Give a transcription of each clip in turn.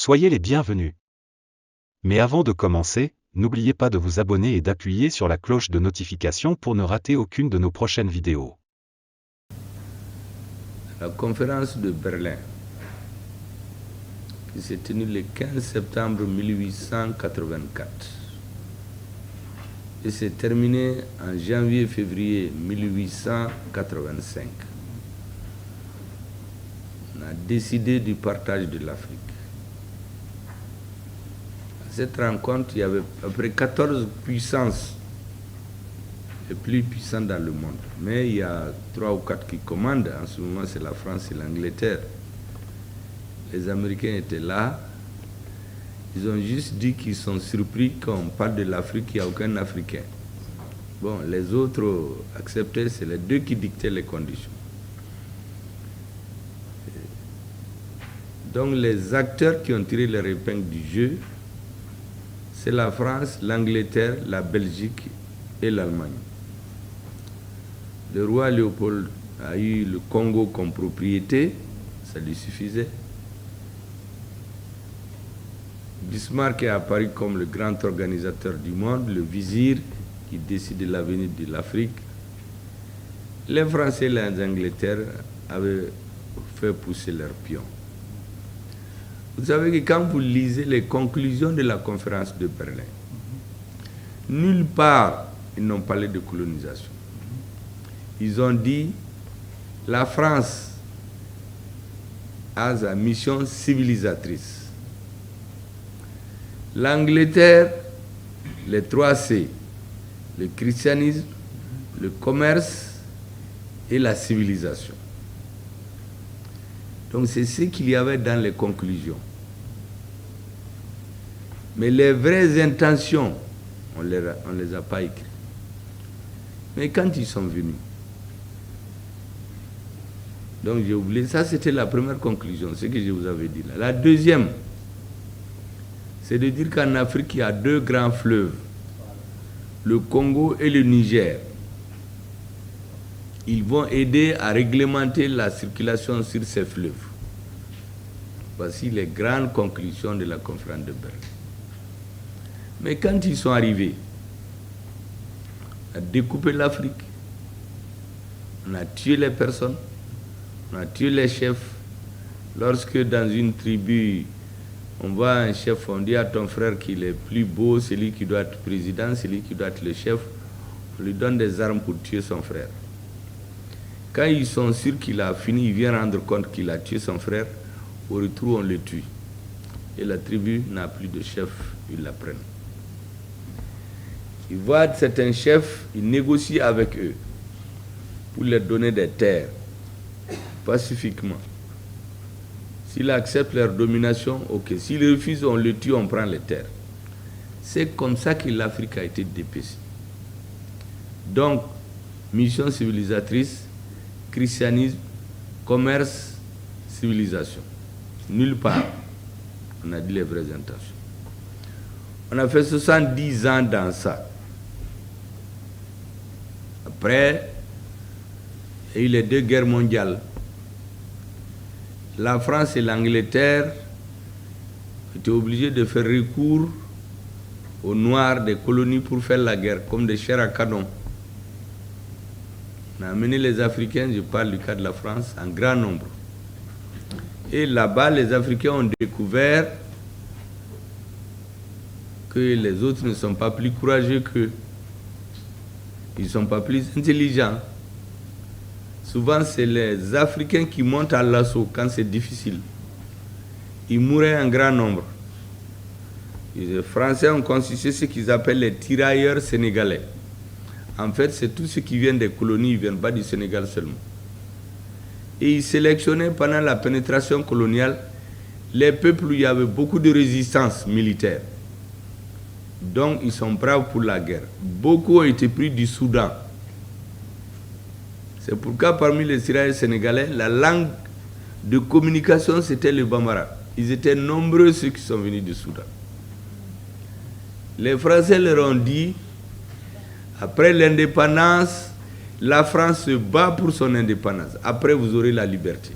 Soyez les bienvenus. Mais avant de commencer, n'oubliez pas de vous abonner et d'appuyer sur la cloche de notification pour ne rater aucune de nos prochaines vidéos. La conférence de Berlin, qui s'est tenue le 15 septembre 1884 et s'est terminée en janvier-février 1885, on a décidé du partage de l'Afrique. À cette rencontre, il y avait à peu près 14 puissances les plus puissantes dans le monde. Mais il y a 3 ou 4 qui commandent. En ce moment, c'est la France et l'Angleterre. Les Américains étaient là. Ils ont juste dit qu'ils sont surpris quand on parle de l'Afrique, il n'y a aucun Africain. Bon, les autres acceptaient, c'est les deux qui dictaient les conditions. Donc les acteurs qui ont tiré leur épingle du jeu, c'est la France, l'Angleterre, la Belgique et l'Allemagne. Le roi Léopold a eu le Congo comme propriété, ça lui suffisait. Bismarck est apparu comme le grand organisateur du monde, le vizir qui décide de l'avenir de l'Afrique. Les Français et les Angleterre avaient fait pousser leurs pions. Vous savez que quand vous lisez les conclusions de la conférence de Berlin, nulle part ils n'ont parlé de colonisation. Ils ont dit la France a sa mission civilisatrice. L'Angleterre, les 3 C, le christianisme, le commerce et la civilisation. Donc c'est ce qu'il y avait dans les conclusions. Mais les vraies intentions, on ne les a pas écrites. Mais quand ils sont venus, donc j'ai oublié, ça c'était la première conclusion, ce que je vous avais dit là. La deuxième, c'est de dire qu'en Afrique, il y a 2 grands fleuves, le Congo et le Niger. Ils vont aider à réglementer la circulation sur ces fleuves. Voici les grandes conclusions de la conférence de Berlin. Mais quand ils sont arrivés, on a découpé l'Afrique, on a tué les personnes, on a tué les chefs. Lorsque dans une tribu, on voit un chef, on dit à ton frère qu'il est plus beau, celui qui doit être président, celui qui doit être le chef, on lui donne des armes pour tuer son frère. Quand ils sont sûrs qu'il a fini, il vient rendre compte qu'il a tué son frère, au retour on le tue. Et la tribu n'a plus de chef, ils la prennent. Ils voient certains chefs, ils négocient avec eux pour leur donner des terres, pacifiquement. S'ils acceptent leur domination, ok. S'ils refusent, on le tue, on prend les terres. C'est comme ça que l'Afrique a été dépecée. Donc, mission civilisatrice, christianisme, commerce, civilisation. Nulle part, on a dit les vraies intentions. On a fait 70 ans dans ça. Après, il y a eu les 2 guerres mondiales. La France et l'Angleterre étaient obligés de faire recours aux Noirs des colonies pour faire la guerre, comme des chairs à canon. On a amené les Africains, je parle du cas de la France, en grand nombre. Et là-bas, les Africains ont découvert que les autres ne sont pas plus courageux qu'eux. Ils ne sont pas plus intelligents. Souvent, c'est les Africains qui montent à l'assaut quand c'est difficile. Ils mouraient en grand nombre. Les Français ont constitué ce qu'ils appellent les tirailleurs sénégalais. En fait, c'est tous ceux qui viennent des colonies, ils ne viennent pas du Sénégal seulement. Et ils sélectionnaient pendant la pénétration coloniale les peuples où il y avait beaucoup de résistance militaire. Donc, ils sont braves pour la guerre. Beaucoup ont été pris du Soudan. C'est pourquoi parmi les tirailleurs sénégalais, la langue de communication, c'était le bambara. Ils étaient nombreux ceux qui sont venus du Soudan. Les Français leur ont dit, après l'indépendance, la France se bat pour son indépendance. Après, vous aurez la liberté.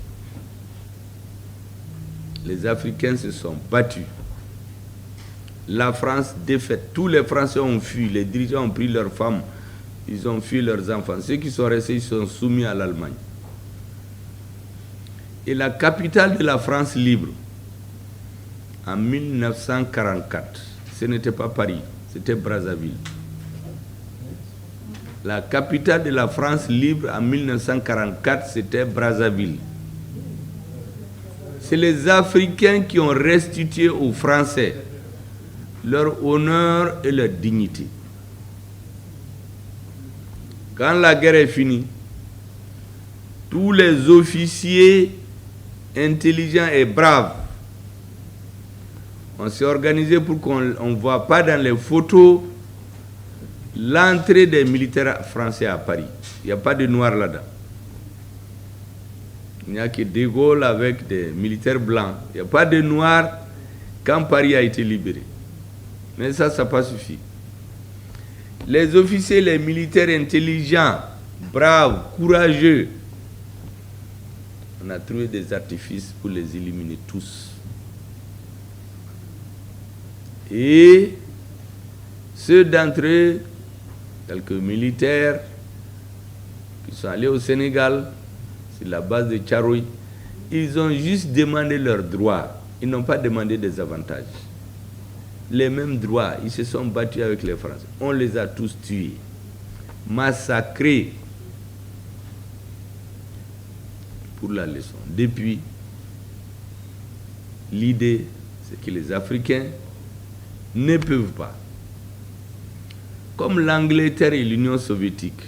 les Africains se sont battus. La France défaite. Tous les Français ont fui. Les dirigeants ont pris leurs femmes. Ils ont fui leurs enfants. Ceux qui sont restés, ils sont soumis à l'Allemagne. Et la capitale de la France libre, en 1944, ce n'était pas Paris, c'était Brazzaville. La capitale de la France libre en 1944, c'était Brazzaville. C'est les Africains qui ont restitué aux Français leur honneur et leur dignité. Quand la guerre est finie, tous les officiers intelligents et braves, on s'est organisé pour qu'on ne voit pas dans les photos l'entrée des militaires français à Paris. Il n'y a pas de noirs là-dedans. Il n'y a que De Gaulle avec des militaires blancs. Il n'y a pas de noirs quand Paris a été libéré. Mais ça n'a pas suffi. Les officiers, les militaires intelligents, braves, courageux, on a trouvé des artifices pour les éliminer tous. Et ceux d'entre eux, quelques militaires, qui sont allés au Sénégal, sur la base de Tcharoui, ils ont juste demandé leurs droits. Ils n'ont pas demandé des avantages. Les mêmes droits, ils se sont battus avec les Français. On les a tous tués, massacrés pour la leçon. Depuis, l'idée, c'est que les Africains ne peuvent pas, comme l'Angleterre et l'Union soviétique,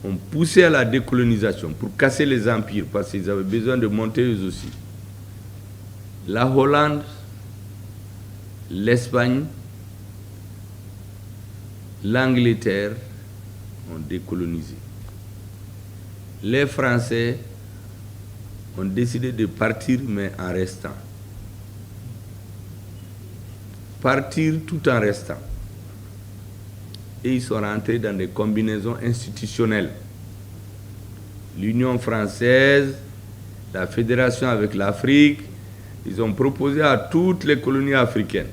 ont poussé à la décolonisation pour casser les empires parce qu'ils avaient besoin de monter eux aussi. La Hollande, l'Espagne, l'Angleterre ont décolonisé. Les Français ont décidé de partir, mais en restant. Partir tout en restant. Et ils sont rentrés dans des combinaisons institutionnelles. L'Union française, la fédération avec l'Afrique, ils ont proposé à toutes les colonies africaines,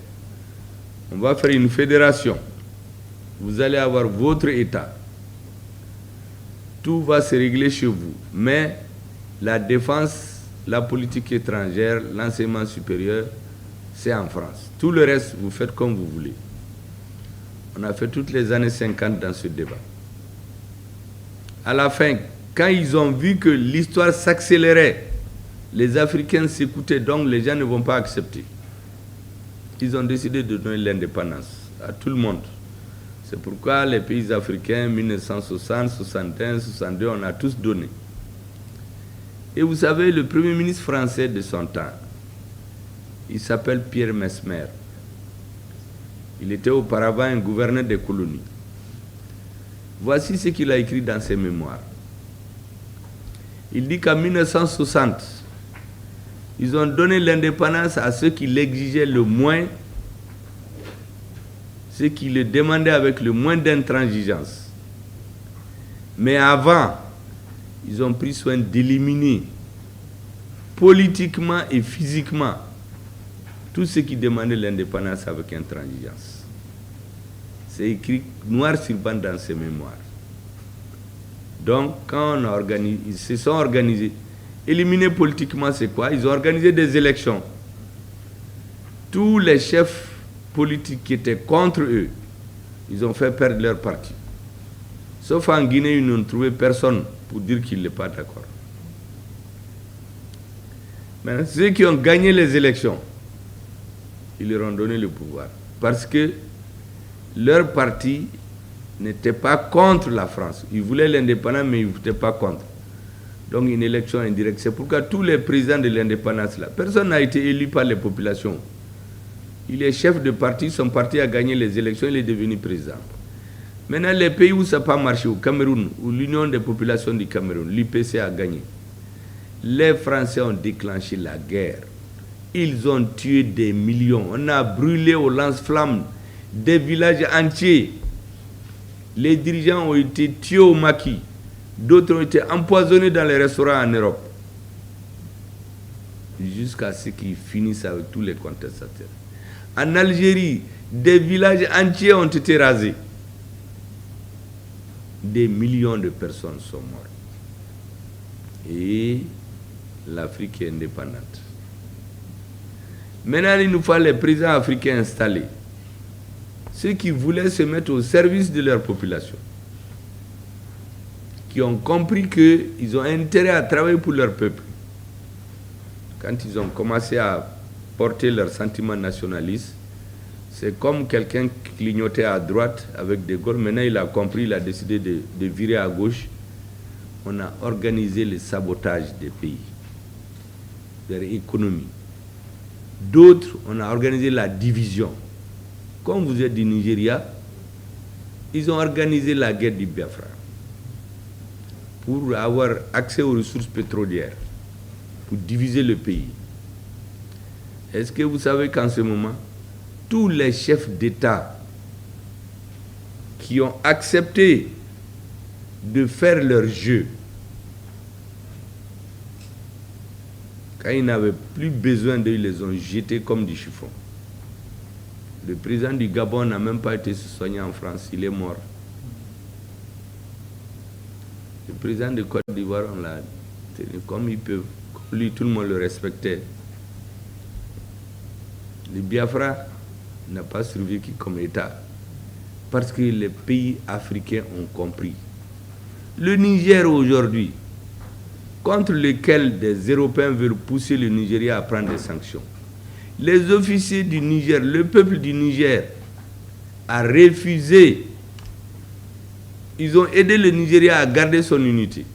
on va faire une fédération. Vous allez avoir votre État. Tout va se régler chez vous. Mais la défense, la politique étrangère, l'enseignement supérieur, c'est en France. Tout le reste, vous faites comme vous voulez. On a fait toutes les années 50 dans ce débat. À la fin, quand ils ont vu que l'histoire s'accélérait, les Africains s'écoutaient, donc les gens ne vont pas accepter. Ils ont décidé de donner l'indépendance à tout le monde. C'est pourquoi les pays africains, 1960, 61, 62, on a tous donné. Et vous savez, le premier ministre français de son temps, il s'appelle Pierre Mesmer. Il était auparavant un gouverneur des colonies. Voici ce qu'il a écrit dans ses mémoires. Il dit qu'en 1960, ils ont donné l'indépendance à ceux qui l'exigeaient le moins, ceux qui le demandaient avec le moins d'intransigeance. Mais avant, ils ont pris soin d'éliminer politiquement et physiquement tous ceux qui demandaient l'indépendance avec intransigeance. C'est écrit noir sur blanc dans ses mémoires. Donc, quand on a organisé, ils se sont organisés. Éliminer politiquement, c'est quoi? Ils ont organisé des élections. Tous les chefs politiques qui étaient contre eux, ils ont fait perdre leur parti. Sauf en Guinée, ils n'ont trouvé personne pour dire qu'il n'est pas d'accord. Maintenant, ceux qui ont gagné les élections, ils leur ont donné le pouvoir. Parce que leur parti n'était pas contre la France. Ils voulaient l'indépendance, mais ils n'étaient pas contre. Donc une élection indirecte. C'est pourquoi tous les présidents de l'indépendance, là, personne n'a été élu par les populations. Il est chef de parti, son parti a gagné les élections, il est devenu président. Maintenant, les pays où ça n'a pas marché, au Cameroun, où l'Union des populations du Cameroun, l'UPC a gagné, les Français ont déclenché la guerre. Ils ont tué des millions. On a brûlé au lance-flammes des villages entiers. Les dirigeants ont été tués au maquis. D'autres ont été empoisonnés dans les restaurants en Europe. jusqu'à ce qu'ils finissent avec tous les contestataires. En Algérie, des villages entiers ont été rasés. Des millions de personnes sont mortes. Et l'Afrique est indépendante. Maintenant, il nous faut les présidents africains installés. Ceux qui voulaient se mettre au service de leur population. Qui ont compris qu'ils ont intérêt à travailler pour leur peuple. Quand ils ont commencé à porter leurs sentiments nationalistes, c'est comme quelqu'un qui clignotait à droite avec De Gaulle. Maintenant, il a compris, il a décidé de virer à gauche. On a organisé le sabotage des pays, de leur économie. D'autres, on a organisé la division. Comme vous êtes du Nigeria, ils ont organisé la guerre du Biafra pour avoir accès aux ressources pétrolières, pour diviser le pays. Est-ce que vous savez qu'en ce moment, tous les chefs d'État qui ont accepté de faire leur jeu, quand ils n'avaient plus besoin d'eux, ils les ont jetés comme du chiffon. Le président du Gabon n'a même pas été soigné en France, il est mort. Le président de Côte d'Ivoire, on l'a tenu comme il peut. Comme lui, tout le monde le respectait. Le Biafra n'a pas survécu comme État parce que les pays africains ont compris. Le Niger aujourd'hui, contre lequel des Européens veulent pousser le Nigeria à prendre des sanctions. Les officiers du Niger, le peuple du Niger a refusé. Ils ont aidé le Nigeria à garder son unité.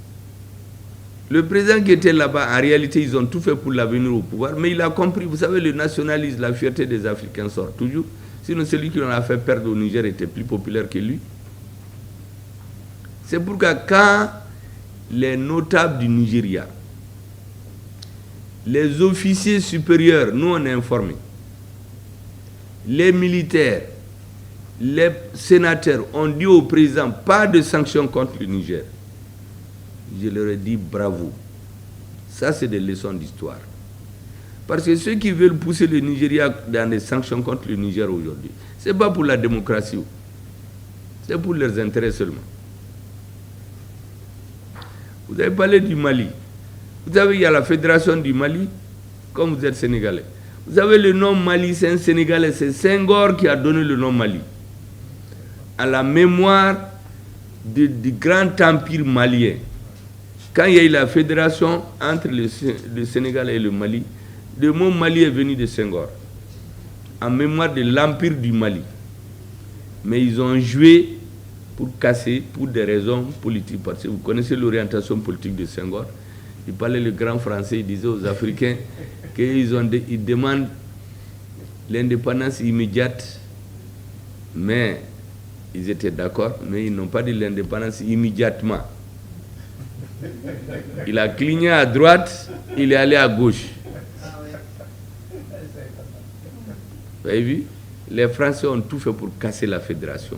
Le président qui était là-bas, en réalité, ils ont tout fait pour l'avenir au pouvoir, mais il a compris, vous savez, le nationalisme, la fierté des Africains sort toujours. Sinon, celui qui en a fait perdre au Niger était plus populaire que lui. C'est pourquoi quand les notables du Nigeria, les officiers supérieurs, nous on est informés, les militaires, les sénateurs ont dit au président pas de sanctions contre le Niger. Je leur ai dit bravo. Ça, c'est des leçons d'histoire. Parce que ceux qui veulent pousser le Nigeria dans des sanctions contre le Niger aujourd'hui, ce n'est pas pour la démocratie, c'est pour leurs intérêts seulement. Vous avez parlé du Mali. Vous savez, il y a la fédération du Mali, comme vous êtes sénégalais. Vous savez, le nom Mali, c'est un Sénégalais, c'est Senghor qui a donné le nom Mali. À la mémoire du grand empire malien. Quand il y a eu la fédération entre le Sénégal et le Mali, le mot Mali est venu de Senghor, en mémoire de l'empire du Mali. Mais ils ont joué pour casser, pour des raisons politiques. Parce que vous connaissez l'orientation politique de Senghor. Il parlait le grand français, il disait aux Africains qu'ils demandent l'indépendance immédiate, mais ils étaient d'accord, mais ils n'ont pas dit l'indépendance immédiatement. Il a cligné à droite, il est allé à gauche. Vous avez vu? Les Français ont tout fait pour casser la fédération.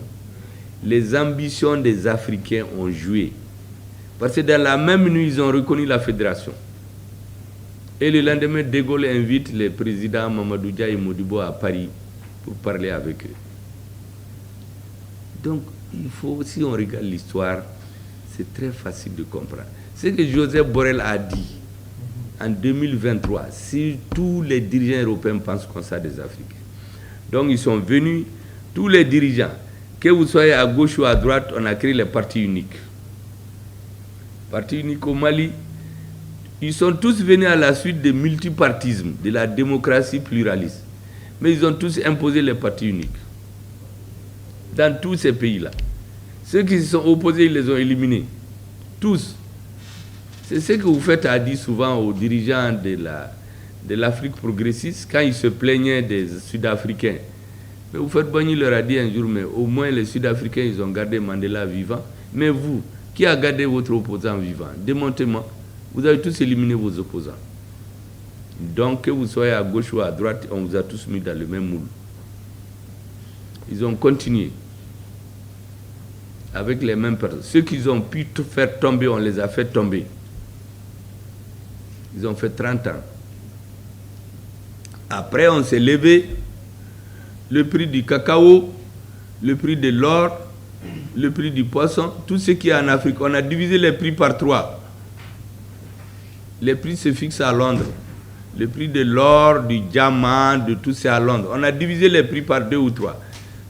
Les ambitions des Africains ont joué. Parce que dans la même nuit, ils ont reconnu la fédération. Et le lendemain, De Gaulle invite les présidents Mamadou Dia et Modibo à Paris pour parler avec eux. Donc, il faut, si on regarde l'histoire, c'est très facile de comprendre. Ce que Joseph Borrell a dit en 2023, si tous les dirigeants européens pensent comme ça des Africains. Donc, ils sont venus, tous les dirigeants, que vous soyez à gauche ou à droite, on a créé les partis uniques. Parti unique au Mali, ils sont tous venus à la suite du multipartisme, de la démocratie pluraliste. Mais ils ont tous imposé les partis uniques. Dans tous ces pays-là. Ceux qui se sont opposés, ils les ont éliminés. Tous. C'est ce que vous faites à dire souvent aux dirigeants de l'Afrique progressiste, quand ils se plaignaient des Sud-Africains. Mais vous faites bon, il leur a dit un jour, mais au moins les Sud-Africains, ils ont gardé Mandela vivant. Mais vous, qui a gardé votre opposant vivant? Démontez-moi. Vous avez tous éliminé vos opposants. Donc, que vous soyez à gauche ou à droite, on vous a tous mis dans le même moule. Ils ont continué avec les mêmes personnes. Ceux qu'ils ont pu faire tomber, on les a fait tomber. Ils ont fait 30 ans. Après, on s'est levé. Le prix du cacao, le prix de l'or, le prix du poisson, tout ce qui est en Afrique. On a divisé les prix par 3. Les prix se fixent à Londres. Le prix de l'or, du diamant, de tout c'est à Londres. On a divisé les prix par 2 ou 3.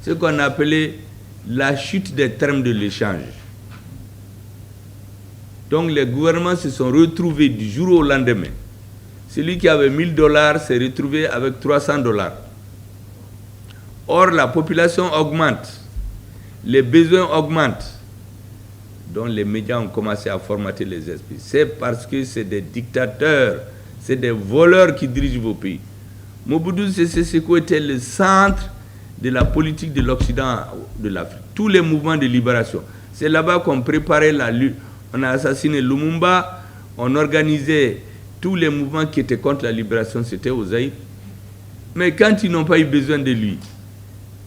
Ce qu'on a appelé la chute des termes de l'échange. Donc les gouvernements se sont retrouvés du jour au lendemain. Celui qui avait $1000 s'est retrouvé avec $300. Or, la population augmente, les besoins augmentent. Donc les médias ont commencé à formater les esprits. C'est parce que c'est des dictateurs, c'est des voleurs qui dirigent vos pays. Mobutu Sese Seko était le centre de la politique de l'Occident de l'Afrique. Tous les mouvements de libération. C'est là-bas qu'on préparait la lutte. On a assassiné Lumumba, on organisait tous les mouvements qui étaient contre la libération, c'était au Zaïre. Mais quand ils n'ont pas eu besoin de lui,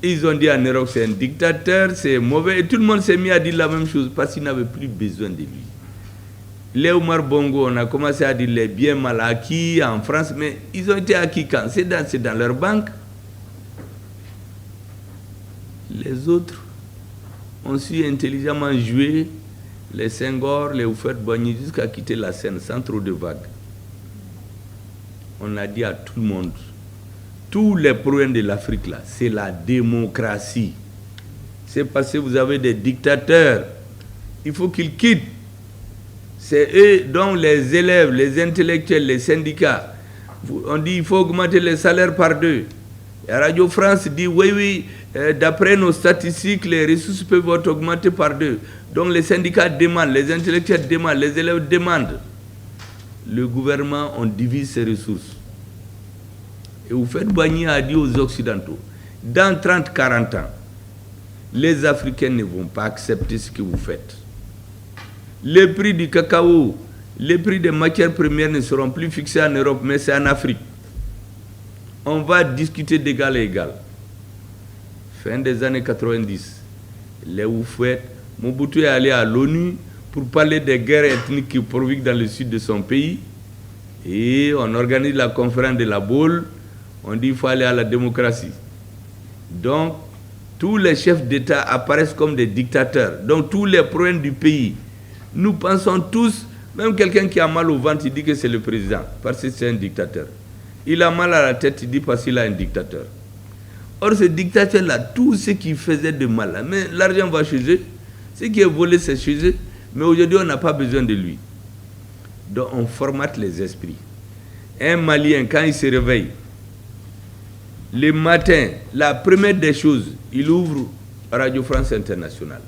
ils ont dit en Europe c'est un dictateur, c'est mauvais, et tout le monde s'est mis à dire la même chose parce qu'ils n'avaient plus besoin de lui. Les Omar Bongo, on a commencé à dire les biens mal acquis en France, mais ils ont été acquis quand? C'est dans leur banque. Les autres ont su intelligemment jouer les Senghor, les Houphouët-Boigny jusqu'à quitter la scène sans trop de vagues. On a dit à tout le monde, tous les problèmes de l'Afrique là, c'est la démocratie. C'est parce que vous avez des dictateurs, il faut qu'ils quittent. C'est eux dont les élèves, les intellectuels, les syndicats, on dit qu'il faut augmenter les salaires par 2. Et Radio France dit oui, d'après nos statistiques, les ressources peuvent être augmentées par 2. Donc les syndicats demandent, les intellectuels demandent, les élèves demandent. Le gouvernement, on divise ses ressources. Et Houphouët-Boigny a dit aux Occidentaux, dans 30-40 ans, les Africains ne vont pas accepter ce que vous faites. Les prix du cacao, les prix des matières premières ne seront plus fixés en Europe, mais c'est en Afrique. On va discuter d'égal à égal. Fin des années 90, les Houphouët, Mobutu est allé à l'ONU pour parler des guerres ethniques qui provoquent dans le sud de son pays. Et on organise la conférence de la Baule. On dit qu'il faut aller à la démocratie. Donc, tous les chefs d'État apparaissent comme des dictateurs. Donc, tous les problèmes du pays, nous pensons tous, même quelqu'un qui a mal au ventre, il dit que c'est le président, parce que c'est un dictateur. Il a mal à la tête, il dit parce qu'il a un dictateur. Or, ce dictateur-là, tout ce qu'il faisait de mal, mais l'argent va chez eux, ce qui est volé, c'est chez eux, mais aujourd'hui, on n'a pas besoin de lui. Donc, on formate les esprits. Un Malien, quand il se réveille, le matin, la première des choses, il ouvre Radio France Internationale.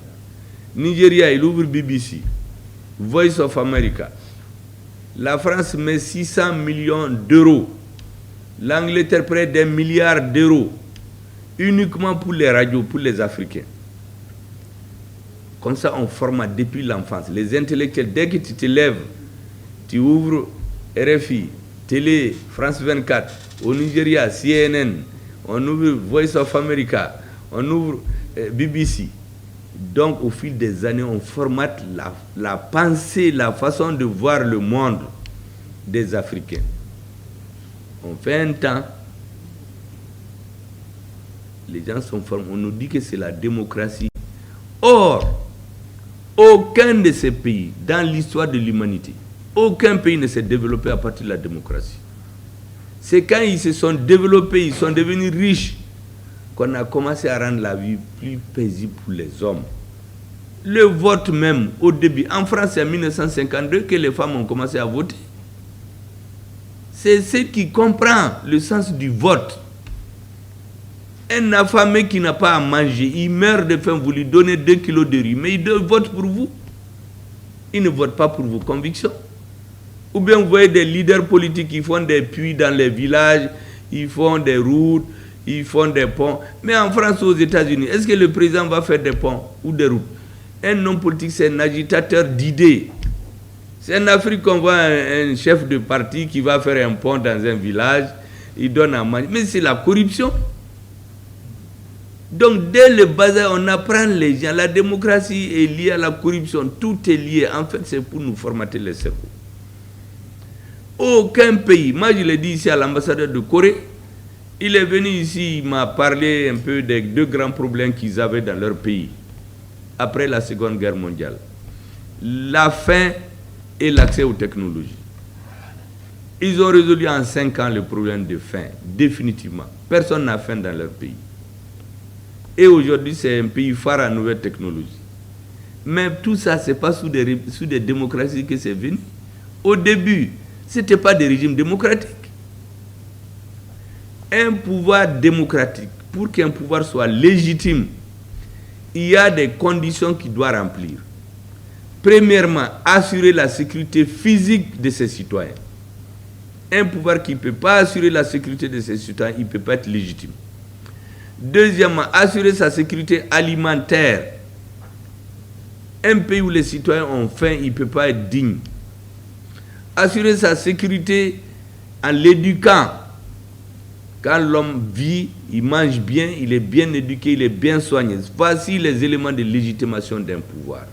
Nigeria, il ouvre BBC, Voice of America. La France met 600 millions d'euros. L'Angleterre près d'1 milliard d'euros. Uniquement pour les radios, pour les Africains. Comme ça, on formate depuis l'enfance. Les intellectuels, dès que tu te lèves, tu ouvres RFI, Télé, France 24, au Nigeria, CNN, on ouvre Voice of America, on ouvre BBC. Donc, au fil des années, on formate la pensée, la façon de voir le monde des Africains. On fait un temps, les gens sont formés, on nous dit que c'est la démocratie. Or, aucun de ces pays, dans l'histoire de l'humanité, aucun pays ne s'est développé à partir de la démocratie. C'est quand ils se sont développés, ils sont devenus riches, qu'on a commencé à rendre la vie plus paisible pour les hommes. Le vote même, au début, en France, c'est en 1952 que les femmes ont commencé à voter. C'est ce qui comprend le sens du vote. Un affamé qui n'a pas à manger, il meurt de faim, vous lui donnez 2 kilos de riz, mais il vote pour vous. Il ne vote pas pour vos convictions. Ou bien vous voyez des leaders politiques qui font des puits dans les villages, ils font des routes, ils font des ponts. Mais en France ou aux États-Unis, est-ce que le président va faire des ponts ou des routes? Un homme politique, c'est un agitateur d'idées. C'est en Afrique qu'on voit un chef de parti qui va faire un pont dans un village, il donne à manger. Mais c'est la corruption. Donc, dès le bas âge, on apprend les gens. La démocratie est liée à la corruption. Tout est lié. En fait, c'est pour nous formater les cerveaux. Aucun pays, moi je l'ai dit ici à l'ambassadeur de Corée, Il est venu ici, il m'a parlé un peu des 2 grands problèmes qu'ils avaient dans leur pays après la Seconde Guerre mondiale. La faim et l'accès aux technologies. Ils ont résolu en 5 ans le problème de faim, définitivement. Personne n'a faim dans leur pays. Et aujourd'hui, c'est un pays phare en nouvelles technologies. Mais tout ça, ce n'est pas sous des démocraties que c'est venu. Au début, ce n'était pas des régimes démocratiques. Un pouvoir démocratique, pour qu'un pouvoir soit légitime, il y a des conditions qu'il doit remplir. Premièrement, assurer la sécurité physique de ses citoyens. Un pouvoir qui ne peut pas assurer la sécurité de ses citoyens, il ne peut pas être légitime. Deuxièmement, assurer sa sécurité alimentaire. Un pays où les citoyens ont faim, il ne peut pas être digne. Assurer sa sécurité en l'éduquant. Quand l'homme vit, il mange bien, il est bien éduqué, il est bien soigné. Voici les éléments de légitimation d'un pouvoir.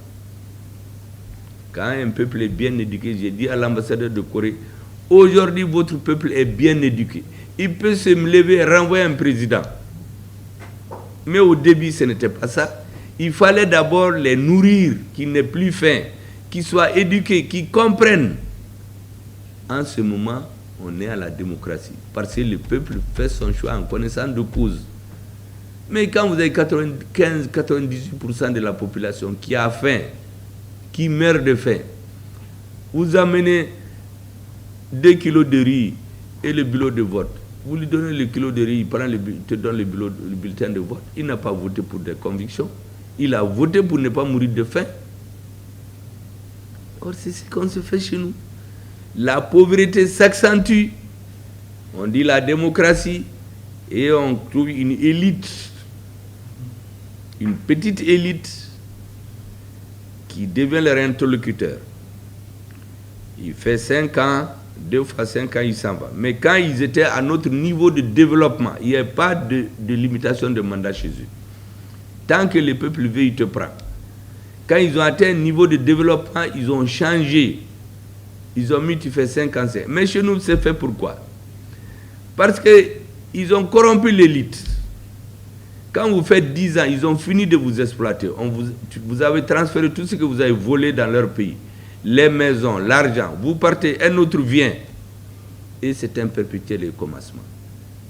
Quand un peuple est bien éduqué, j'ai dit à l'ambassadeur de Corée, aujourd'hui votre peuple est bien éduqué. Il peut se lever et renvoyer un président. Mais au début, ce n'était pas ça. Il fallait d'abord les nourrir, qu'ils n'aient plus faim, qu'ils soient éduqués, qu'ils comprennent. En ce moment, on est à la démocratie. Parce que le peuple fait son choix en connaissance de cause. Mais quand vous avez 95-98% de la population qui a faim, qui meurt de faim, vous amenez 2 kilos de riz et le bulletin de vote. Vous lui donnez le kilo de riz, il prend te donne le bulletin de vote. Il n'a pas voté pour des convictions. Il a voté pour ne pas mourir de faim. Or, c'est ce qu'on se fait chez nous. La pauvreté s'accentue. On dit la démocratie et on trouve une élite, une petite élite qui devient leur interlocuteur. Il fait 5 ans, 2 fois 5 ans, il s'en va. Mais quand ils étaient à notre niveau de développement, il n'y a pas de limitation de mandat chez eux. Tant que le peuple veut, il te prend. Quand ils ont atteint un niveau de développement, ils ont changé. Ils ont mis, tu fais 5 ans. Mais chez nous, c'est fait pourquoi? Parce qu'ils ont corrompu l'élite. Quand vous faites 10 ans, ils ont fini de vous exploiter. Vous avez transféré tout ce que vous avez volé dans leur pays. Les maisons, l'argent. Vous partez, un autre vient. Et c'est un perpétuel commencement.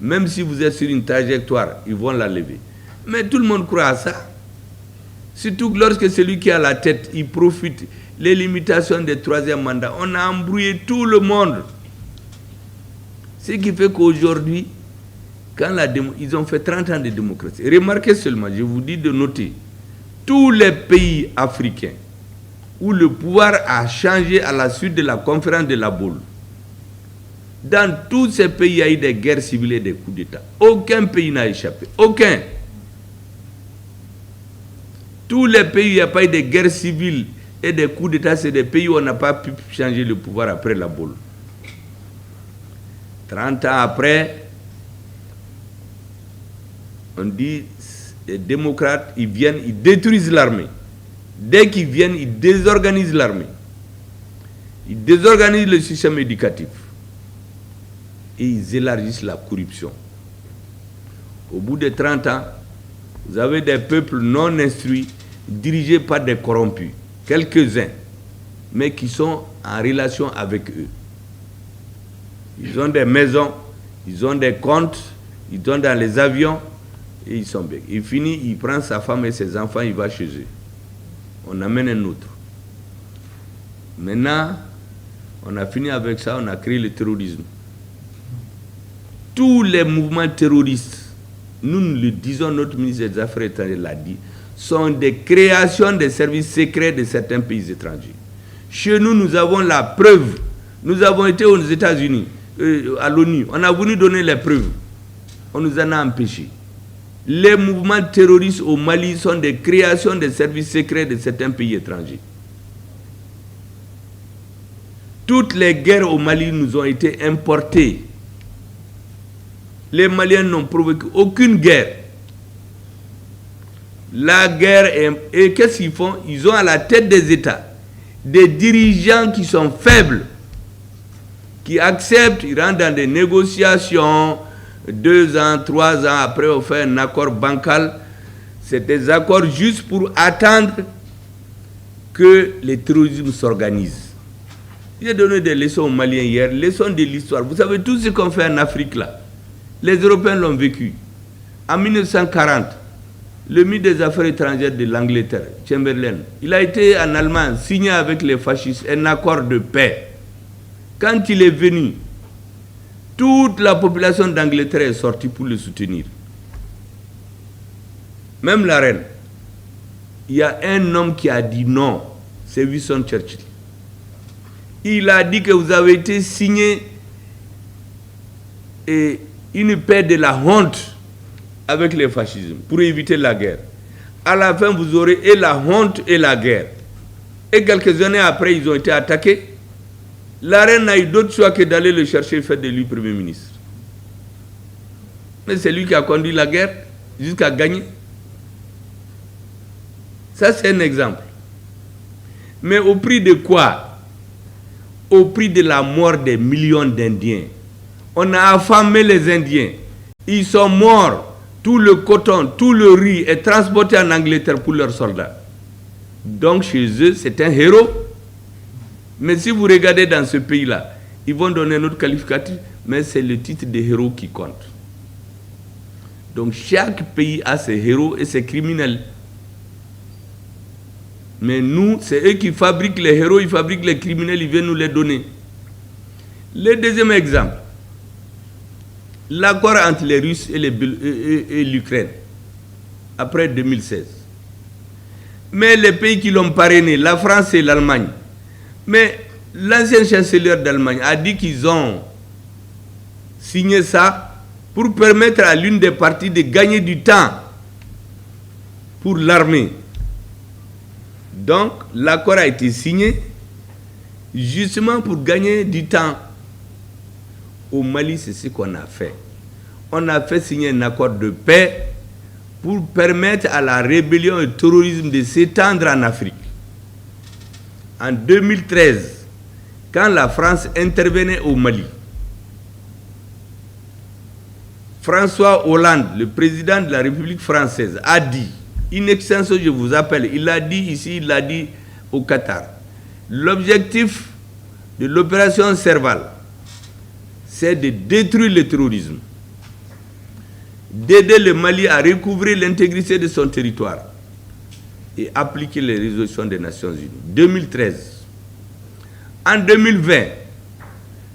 Même si vous êtes sur une trajectoire, ils vont la lever. Mais tout le monde croit à ça. Surtout que lorsque celui qui a la tête, il profite. Les limitations des 3e mandats, on a embrouillé tout le monde. Ce qui fait qu'aujourd'hui, quand ils ont fait 30 ans de démocratie, remarquez seulement, je vous dis de noter, tous les pays africains où le pouvoir a changé à la suite de la conférence de La Baule, dans tous ces pays, il y a eu des guerres civiles et des coups d'État. Aucun pays n'a échappé. Aucun. Tous les pays où il n'y a pas eu de guerres civiles et des coups d'État, c'est des pays où on n'a pas pu changer le pouvoir après La Baule. 30 ans après, on dit, les démocrates, ils viennent, ils détruisent l'armée. Dès qu'ils viennent, ils désorganisent l'armée. Ils désorganisent le système éducatif. Et ils élargissent la corruption. Au bout de 30 ans, vous avez des peuples non instruits, dirigés par des corrompus, quelques-uns, mais qui sont en relation avec eux. Ils ont des maisons, ils ont des comptes, ils sont dans les avions, et ils sont bien. Il finit, il prend sa femme et ses enfants, il va chez eux. On amène un autre. Maintenant, on a fini avec ça, on a créé le terrorisme. Tous les mouvements terroristes, nous le disons, notre ministre des Affaires étrangères l'a dit, sont des créations des services secrets de certains pays étrangers. Chez nous, nous avons la preuve. Nous avons été aux États-Unis, à l'ONU. On a voulu donner les preuves. On nous en a empêchés. Les mouvements terroristes au Mali sont des créations des services secrets de certains pays étrangers. Toutes les guerres au Mali nous ont été importées. Les Maliens n'ont provoqué aucune guerre. La guerre, et qu'est-ce qu'ils font? Ils ont à la tête des États des dirigeants qui sont faibles, qui acceptent, ils rentrent dans des négociations, 2 ans, 3 ans, après on fait un accord bancal. C'est des accords juste pour attendre que les terrorismes s'organisent. J'ai donné des leçons aux Maliens hier, leçons de l'histoire. Vous savez tout ce qu'on fait en Afrique là. Les Européens l'ont vécu. En 1940, le ministre des Affaires étrangères de l'Angleterre, Chamberlain, il a été en Allemagne, signé avec les fascistes un accord de paix. Quand il est venu, toute la population d'Angleterre est sortie pour le soutenir. Même la reine. Il y a un homme qui a dit non, c'est Winston Churchill. Il a dit que vous avez été signé une paix de la honte avec les fascismes pour éviter la guerre. À la fin, vous aurez et la honte et la guerre. Et quelques années après, ils ont été attaqués. La reine n'a eu d'autre choix que d'aller le chercher et faire de lui Premier ministre. Mais c'est lui qui a conduit la guerre jusqu'à gagner. Ça, c'est un exemple. Mais au prix de quoi? Au prix de la mort des millions d'Indiens. On a affamé les Indiens. Ils sont morts. Tout le coton, tout le riz est transporté en Angleterre pour leurs soldats. Donc chez eux, c'est un héros. Mais si vous regardez dans ce pays-là, ils vont donner un autre qualificatif, mais c'est le titre de héros qui compte. Donc chaque pays a ses héros et ses criminels. Mais nous, c'est eux qui fabriquent les héros, ils fabriquent les criminels, ils viennent nous les donner. Le deuxième exemple, l'accord entre les Russes et l'Ukraine, après 2016. Mais les pays qui l'ont parrainé, la France et l'Allemagne, mais l'ancien chancelier d'Allemagne a dit qu'ils ont signé ça pour permettre à l'une des parties de gagner du temps pour l'armée. Donc, l'accord a été signé justement pour gagner du temps. Au Mali, c'est ce qu'on a fait. On a fait signer un accord de paix pour permettre à la rébellion et au terrorisme de s'étendre en Afrique. En 2013, quand la France intervenait au Mali, François Hollande, le président de la République française, a dit, in extenso, je vous appelle, il l'a dit ici, il l'a dit au Qatar, l'objectif de l'opération Serval, c'est de détruire le terrorisme, d'aider le Mali à recouvrer l'intégrité de son territoire et appliquer les résolutions des Nations Unies. 2013. En 2020,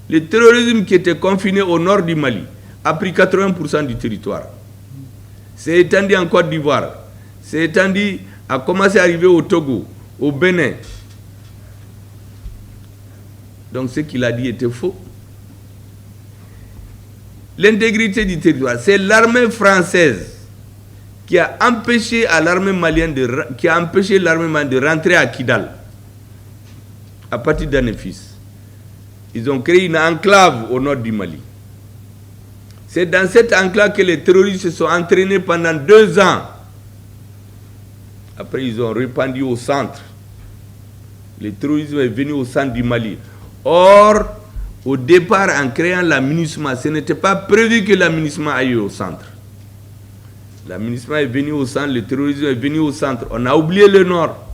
le terrorisme qui était confiné au nord du Mali a pris 80% du territoire. C'est étendu en Côte d'Ivoire, c'est étendu, a commencé à arriver au Togo, au Bénin. Donc ce qu'il a dit était faux. L'intégrité du territoire, c'est l'armée française qui a empêché à l'armée malienne de rentrer à Kidal à partir d'Anefis. Ils ont créé une enclave au nord du Mali. C'est dans cette enclave que les terroristes se sont entraînés pendant 2 ans. Après, ils ont répandu au centre. Le terrorisme est venu au centre du Mali. Or, au départ, en créant la MINUSMA, ce n'était pas prévu que la MINUSMA aille au centre. La MINUSMA est venue au centre, le terrorisme est venu au centre. On a oublié le nord.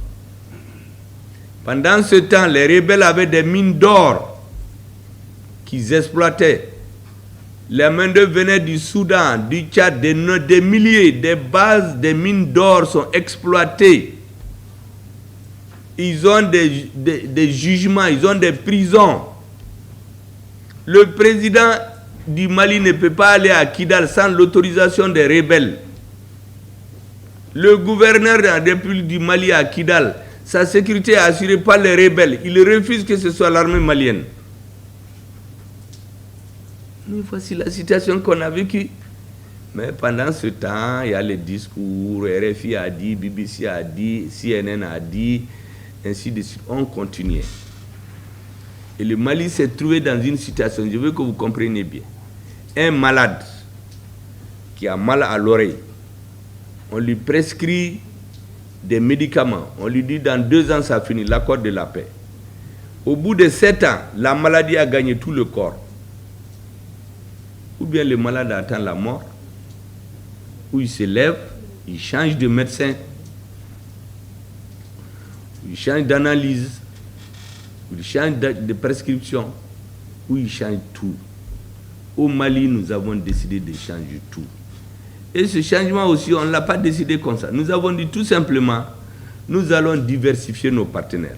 Pendant ce temps, les rebelles avaient des mines d'or qu'ils exploitaient. Les main-d'œuvre venaient du Soudan, du Tchad, des milliers, des bases, des mines d'or sont exploitées. Ils ont des jugements, ils ont des prisons. Le président du Mali ne peut pas aller à Kidal sans l'autorisation des rebelles. Le gouverneur de la République du Mali à Kidal, sa sécurité est assurée par les rebelles. Il refuse que ce soit l'armée malienne. Mais voici la situation qu'on a vécue. Mais pendant ce temps, il y a les discours, RFI a dit, BBC a dit, CNN a dit, ainsi de suite. On continuait. Et le Mali s'est trouvé dans une situation, je veux que vous compreniez bien. Un malade qui a mal à l'oreille, on lui prescrit des médicaments. On lui dit dans 2 ans, ça finit, l'accord de la paix. Au bout de 7 ans, la maladie a gagné tout le corps. ou bien le malade attend la mort, ou il se lève, il change de médecin, il change d'analyse, il change de prescription, ou il change tout. Au Mali, nous avons décidé de changer tout. Et ce changement aussi, on ne l'a pas décidé comme ça. Nous avons dit tout simplement, nous allons diversifier nos partenaires.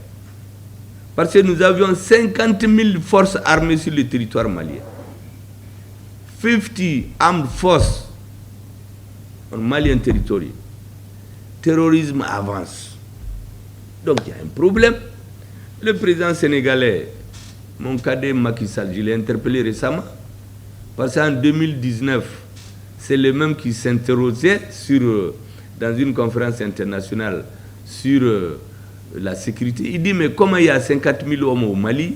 Parce que nous avions 50 000 forces armées sur le territoire malien. 50 armed forces en Malian territory. Terrorisme avance. Donc il y a un problème. Le président sénégalais, mon cadet Macky Sall, je l'ai interpellé récemment, parce qu'en 2019, c'est le même qui s'interrogeait dans une conférence internationale sur la sécurité. Il dit, mais comment il y a 50 000 hommes au Mali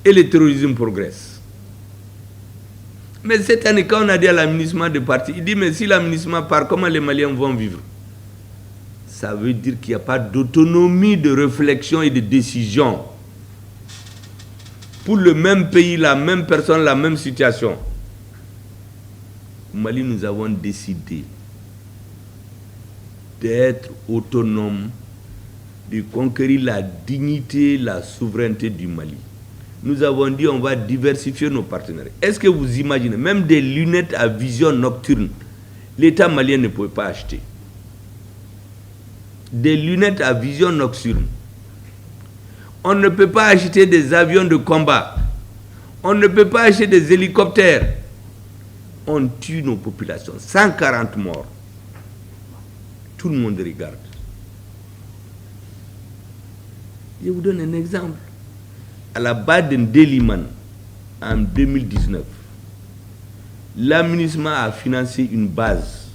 et le terrorisme progresse? Mais cette année, quand on a dit à l'aménagement de partir, il dit, mais si l'aménagement part, comment les Maliens vont vivre? Ça veut dire qu'il n'y a pas d'autonomie de réflexion et de décision. Pour le même pays, la même personne, la même situation. Au Mali, nous avons décidé d'être autonomes, de conquérir la dignité, la souveraineté du Mali. Nous avons dit on va diversifier nos partenaires. Est-ce que vous imaginez, même des lunettes à vision nocturne, l'État malien ne pouvait pas acheter. Des lunettes à vision nocturne. On ne peut pas acheter des avions de combat. On ne peut pas acheter des hélicoptères. On tue nos populations. 140 morts. Tout le monde regarde. Je vous donne un exemple. À la Baden-Deliman, en 2019, l'aménagement a financé une base.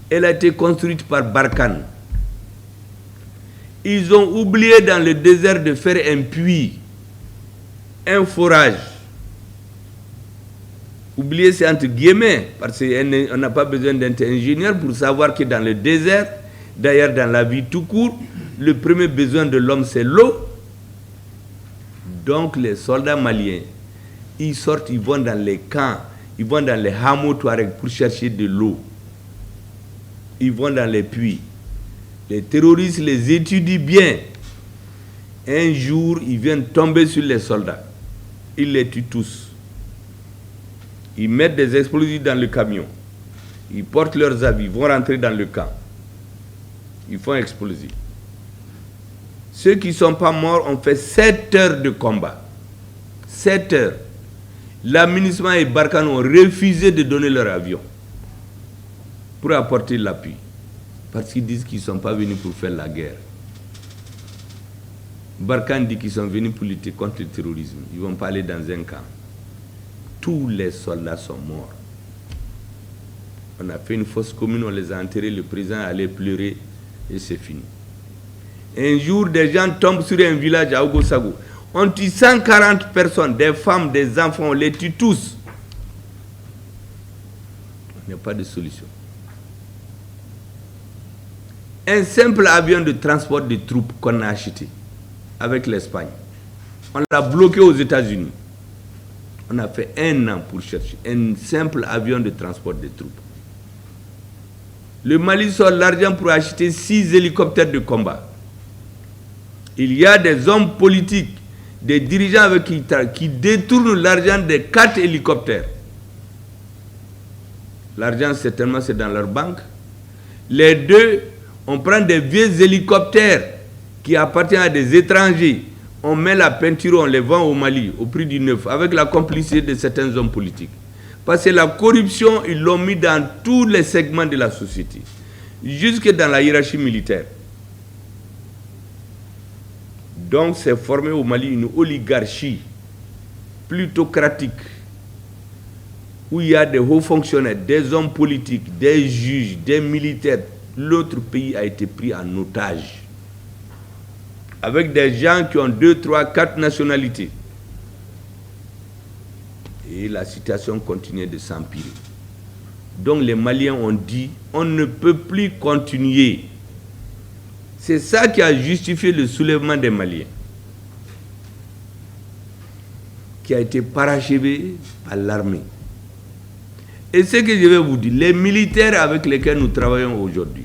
Elle a été construite par Barkhane. Ils ont oublié dans le désert de faire un puits, un forage. Oublier, c'est entre guillemets, parce qu'on n'a pas besoin d'être ingénieur pour savoir que dans le désert, d'ailleurs dans la vie tout court, le premier besoin de l'homme, c'est l'eau. Donc les soldats maliens, ils sortent, ils vont dans les camps, ils vont dans les hameaux touaregs pour chercher de l'eau. Ils vont dans les puits. Les terroristes les étudient bien. Un jour, ils viennent tomber sur les soldats. Ils les tuent tous. Ils mettent des explosifs dans le camion. Ils portent leurs habits, ils vont rentrer dans le camp. Ils font exploser. Ceux qui ne sont pas morts ont fait 7 heures de combat. 7 heures. L'aménagement et Barkhane ont refusé de donner leur avion pour apporter l'appui. Parce qu'ils disent qu'ils ne sont pas venus pour faire la guerre. Barkhane dit qu'ils sont venus pour lutter contre le terrorisme. Ils ne vont pas aller dans un camp. Tous les soldats sont morts. On a fait une fosse commune, on les a enterrés, le président allait pleurer et c'est fini. Un jour, des gens tombent sur un village à Ogosago. On tue 140 personnes, des femmes, des enfants, on les tue tous. Il n'y a pas de solution. Un simple avion de transport de troupes qu'on a acheté avec l'Espagne, on l'a bloqué aux États-Unis. On a fait 1 an pour chercher un simple avion de transport de troupes. Le Mali sort l'argent pour acheter 6 hélicoptères de combat. Il y a des hommes politiques, des dirigeants avec qui détournent l'argent des 4 hélicoptères. L'argent, certainement, c'est dans leur banque. Les 2, on prend des vieux hélicoptères qui appartiennent à des étrangers. On met la peinture, on les vend au Mali, au prix du neuf, avec la complicité de certains hommes politiques. Parce que la corruption, ils l'ont mis dans tous les segments de la société, jusque dans la hiérarchie militaire. Donc, c'est formé au Mali une oligarchie plutocratique, où il y a des hauts fonctionnaires, des hommes politiques, des juges, des militaires. L'autre pays a été pris en otage, avec des gens qui ont 2, 3, 4 nationalités. Et la situation continue de s'empirer. Donc les Maliens ont dit, on ne peut plus continuer. C'est ça qui a justifié le soulèvement des Maliens, qui a été parachevé par l'armée. Et ce que je vais vous dire, les militaires avec lesquels nous travaillons aujourd'hui,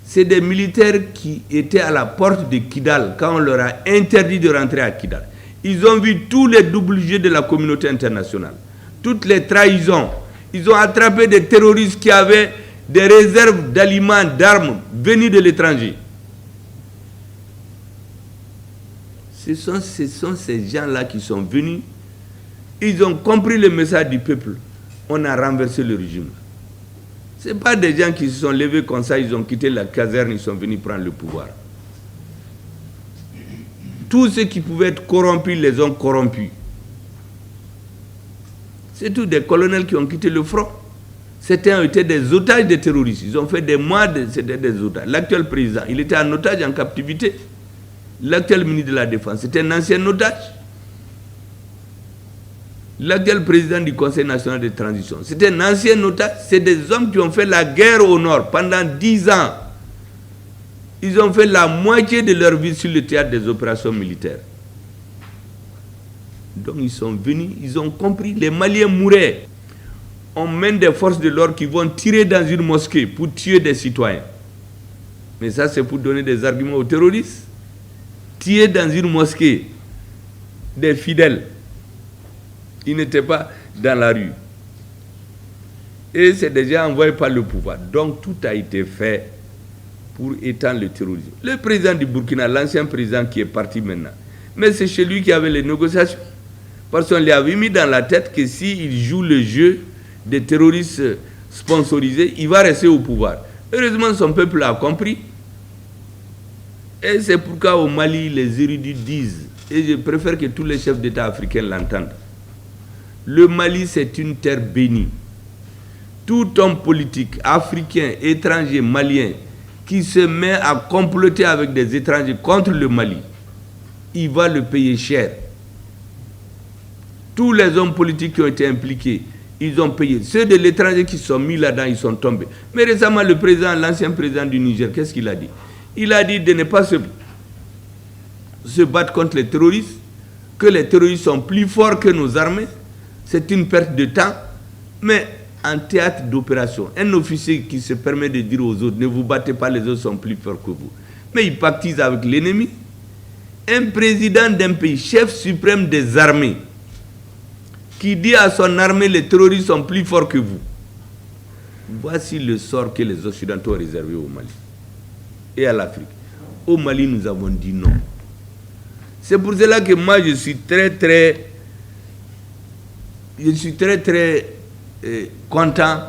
c'est des militaires qui étaient à la porte de Kidal quand on leur a interdit de rentrer à Kidal. Ils ont vu tous les doubles jeux de la communauté internationale, toutes les trahisons. Ils ont attrapé des terroristes qui avaient des réserves d'aliments, d'armes venues de l'étranger. Ce sont ces gens-là qui sont venus. Ils ont compris le message du peuple. On a renversé le régime. Ce n'est pas des gens qui se sont levés comme ça, ils ont quitté la caserne, ils sont venus prendre le pouvoir. Tous ceux qui pouvaient être corrompus les ont corrompus. C'est tous des colonels qui ont quitté le front. Certains étaient des otages des terroristes. Ils ont fait des mois, c'était des otages. L'actuel président, il était en otage, en captivité. L'actuel ministre de la Défense, c'était un ancien otage. L'actuel président du Conseil national de transition, c'était un ancien otage. C'est des hommes qui ont fait la guerre au nord pendant 10 ans. Ils ont fait la moitié de leur vie sur le théâtre des opérations militaires. Donc ils sont venus, ils ont compris, les Maliens mouraient. On mène des forces de l'ordre qui vont tirer dans une mosquée pour tuer des citoyens. Mais ça, c'est pour donner des arguments aux terroristes. Tuer dans une mosquée des fidèles. Ils n'étaient pas dans la rue. Et c'est déjà envoyé par le pouvoir. Donc tout a été fait pour étendre le terrorisme. Le président du Burkina, l'ancien président qui est parti maintenant, mais c'est chez lui qu'il y avait les négociations. Parce qu'on lui avait mis dans la tête que s'il joue le jeu des terroristes sponsorisés, il va rester au pouvoir. Heureusement, son peuple a compris. Et c'est pourquoi au Mali, les érudits disent, et je préfère que tous les chefs d'État africains l'entendent, le Mali, c'est une terre bénie. Tout homme politique, africain, étranger, malien, qui se met à comploter avec des étrangers contre le Mali, il va le payer cher. Tous les hommes politiques qui ont été impliqués, ils ont payé. Ceux de l'étranger qui sont mis là-dedans, ils sont tombés. Mais récemment, le président, l'ancien président du Niger, qu'est-ce qu'il a dit? Il a dit de ne pas se battre contre les terroristes, que les terroristes sont plus forts que nos armées. C'est une perte de temps. Mais en théâtre d'opération, un officier qui se permet de dire aux autres, ne vous battez pas, les autres sont plus forts que vous. Mais il pactise avec l'ennemi. Un président d'un pays, chef suprême des armées, qui dit à son armée, les terroristes sont plus forts que vous. Voici le sort que les Occidentaux ont réservé au Mali et à l'Afrique. Au Mali, nous avons dit non. C'est pour cela que moi, je suis très content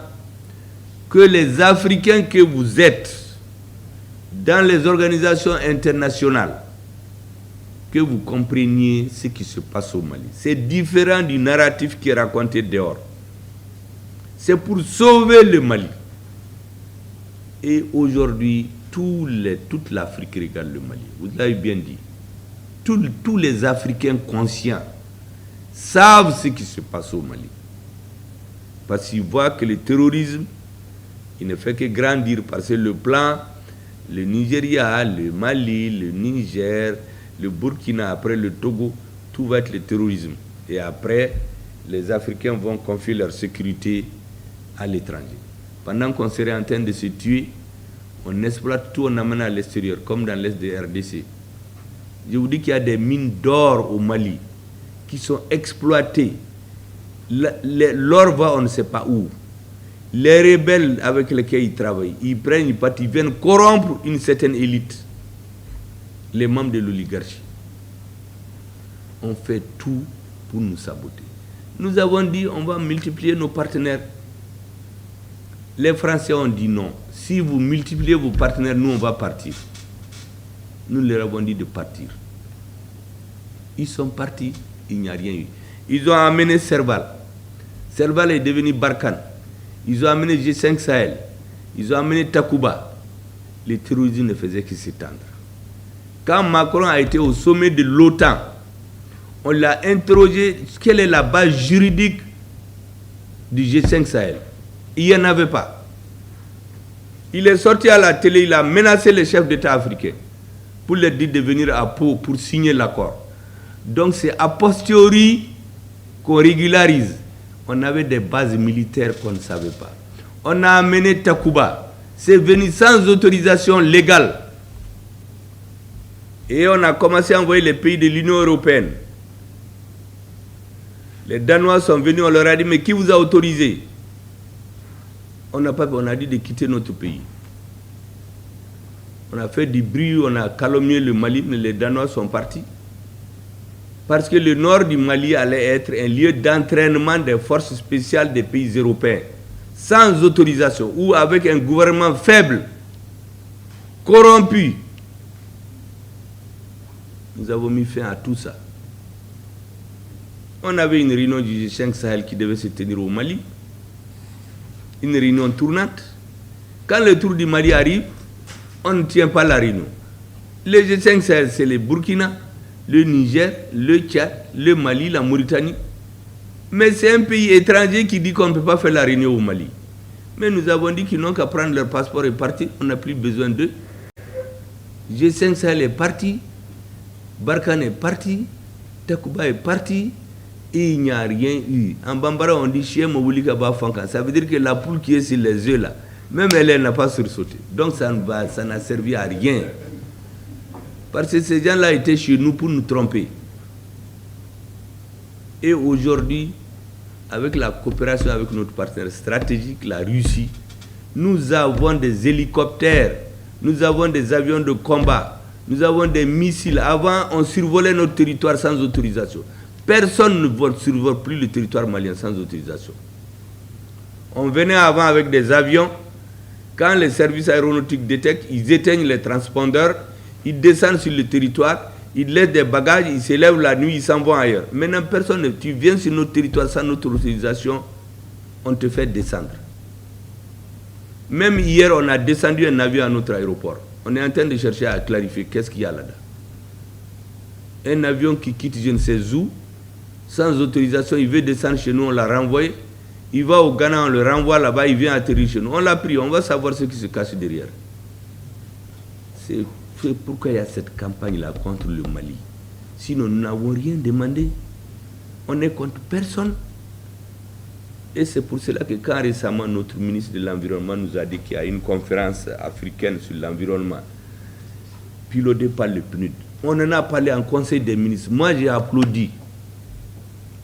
que les Africains que vous êtes dans les organisations internationales, que vous compreniez ce qui se passe au Mali. C'est différent du narratif qui est raconté dehors. C'est pour sauver le Mali. Et aujourd'hui, toute l'Afrique regarde le Mali. Vous l'avez bien dit. Tous les Africains conscients savent ce qui se passe au Mali. Parce qu'ils voient que le terrorisme, il ne fait que grandir. Parce que le plan, le Nigeria, le Mali, le Niger, le Burkina, après le Togo, tout va être le terrorisme. Et après, les Africains vont confier leur sécurité à l'étranger. Pendant qu'on serait en train de se tuer, on exploite tout, on amène à l'extérieur, comme dans l'est de RDC. Je vous dis qu'il y a des mines d'or au Mali qui sont exploitées. L'or va, on ne sait pas où. Les rebelles avec lesquels ils travaillent, ils prennent, ils partent, ils viennent corrompre une certaine élite. Les membres de l'oligarchie. On fait tout pour nous saboter. Nous avons dit, on va multiplier nos partenaires. Les Français ont dit non. Si vous multipliez vos partenaires, nous, on va partir. Nous leur avons dit de partir. Ils sont partis, il n'y a rien eu. Ils ont amené Serval. Serval est devenu Barkhane. Ils ont amené G5 Sahel. Ils ont amené Takuba. Le terrorisme ne faisait que s'étendre. Quand Macron a été au sommet de l'OTAN, on l'a interrogé, quelle est la base juridique du G5 Sahel? Il n'y en avait pas. Il est sorti à la télé, il a menacé les chefs d'État africains pour leur dire de venir à Pau pour signer l'accord. Donc c'est a posteriori qu'on régularise. On avait des bases militaires qu'on ne savait pas. On a amené Takuba. C'est venu sans autorisation légale. Et on a commencé à envoyer les pays de l'Union européenne. Les Danois sont venus, on leur a dit, mais qui vous a autorisé? On a dit de quitter notre pays. On a fait du bruit, on a calomnié le Mali, mais les Danois sont partis. Parce que le nord du Mali allait être un lieu d'entraînement des forces spéciales des pays européens, sans autorisation, ou avec un gouvernement faible, corrompu. Nous avons mis fin à tout ça. On avait une réunion du G5 Sahel qui devait se tenir au Mali. Une réunion tournante. Quand le tour du Mali arrive, on ne tient pas la réunion. Le G5 Sahel, c'est le Burkina, le Niger, le Tchad, le Mali, la Mauritanie. Mais c'est un pays étranger qui dit qu'on ne peut pas faire la réunion au Mali. Mais nous avons dit qu'ils n'ont qu'à prendre leur passeport et partir. On n'a plus besoin d'eux. G5 Sahel est parti. Barkhane est parti. Takuba est parti. Et il n'y a rien eu. En Bambara, on dit chien Moboulika Bafanka. Ça veut dire que la poule qui est sur les œufs là, même elle n'a pas sursauté. Donc ça n'a servi à rien. Parce que ces gens-là étaient chez nous pour nous tromper. Et aujourd'hui, avec la coopération avec notre partenaire stratégique, la Russie, nous avons des hélicoptères, nous avons des avions de combat, nous avons des missiles. Avant, on survolait notre territoire sans autorisation. Personne ne survole plus le territoire malien sans autorisation. On venait avant avec des avions. Quand les services aéronautiques détectent, ils éteignent les transpondeurs, ils descendent sur le territoire, ils laissent des bagages, ils s'élèvent la nuit, ils s'en vont ailleurs. Maintenant, personne, tu viens sur notre territoire sans notre autorisation, on te fait descendre. Même hier, on a descendu un avion à notre aéroport. On est en train de chercher à clarifier qu'est-ce qu'il y a là-dedans. Un avion qui quitte je ne sais où, sans autorisation, il veut descendre chez nous, on l'a renvoyé. Il va au Ghana, on le renvoie là-bas, il vient atterrir chez nous. On l'a pris, on va savoir ce qui se cache derrière. C'est pourquoi il y a cette campagne-là contre le Mali. Sinon, nous n'avons rien demandé. On n'est contre personne. Et c'est pour cela que quand récemment notre ministre de l'Environnement nous a dit qu'il y a une conférence africaine sur l'environnement, pilotée par le PNUD, on en a parlé en Conseil des ministres. Moi, j'ai applaudi.